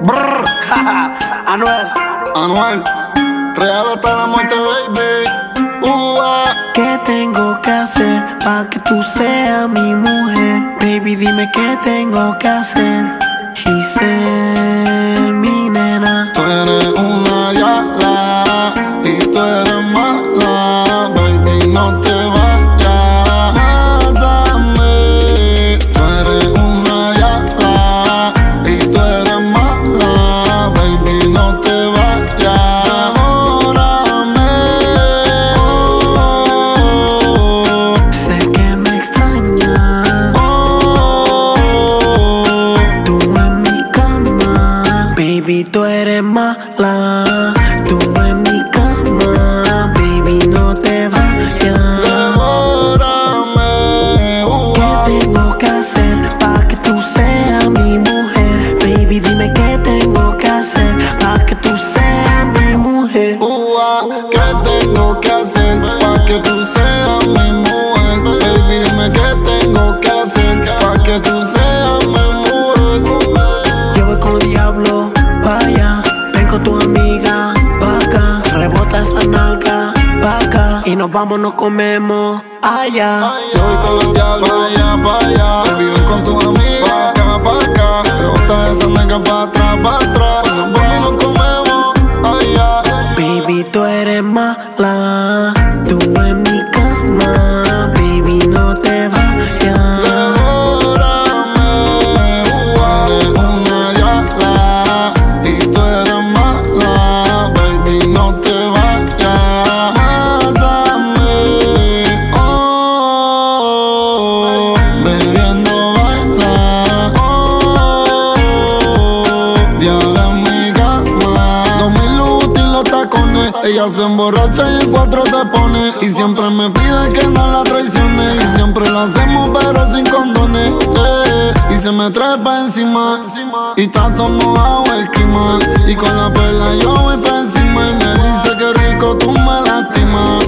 Brrr, Anuel, real hasta la muerte, baby. ¿Qué tengo que hacer pa' que tú seas mi mujer? Baby, dime qué tengo que hacer y ser mi nena. Tú eres una diabla y tú eres mala, baby, no te vayas, mátame. Tú eres una diabla y tú eres mala, baby, no te vayas. Sé que me extrañas, tú en mi cama, baby, tú eres mala. Tú en mi cama, baby, no te vayas. ¿Qué tengo que hacer pa' que tú seas mi mujer? Baby, dime qué tengo que hacer pa' que tú seas mi mujer. ¿Qué tengo que hacer pa' que tú seas mi mujer? Baby, dime qué tengo que hacer pa' que tú seas mi mujer. Yo voy con diablo, vaya, ven con tu amiga, pa' acá, rebota esa nalga, pa' acá, y nos vamos, nos comemos allá. Yo voy con los diablos, vaya, baby, ven con tu amiga, pa' acá, rebota esa nalga pa' atrás, nos vamos y nos comemos allá. Baby, tú eres mala, tú en mi cama, baby, no te vayas. Una diabla y tú eres mala, baby, no te vayas, mátame. Bebiendo baila, diabla en mi cama. 2000 útil los tacones, ella se emborracha y en cuatro se pone. Y siempre me pide que no la traicione, y siempre lo hacemos pero sin condones. Y se me trepa encima y está todo mojado el clima. Y con la perla yo voy pa' encima y me dice que rico tú me lastimas.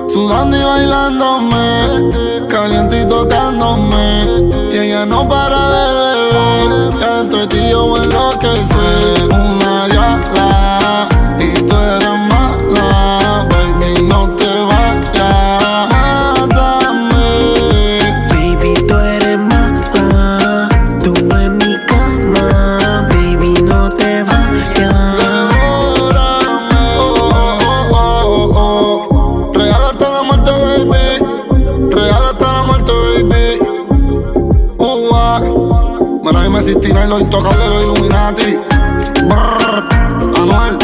Sudando y bailándome, caliente y tocándome, y ella no para de beber, y entre ti yo me enloquecer. Una diabla y tú eres mala, baby, no te vayas, mátame. Baby, tú eres mala, tú en mi cama, baby, no te vayas. Real hasta la muerte, baby. Real hasta la muerte, baby. Mira, dime si Tina y los intocables, los Illuminati. Brrr, Anuel.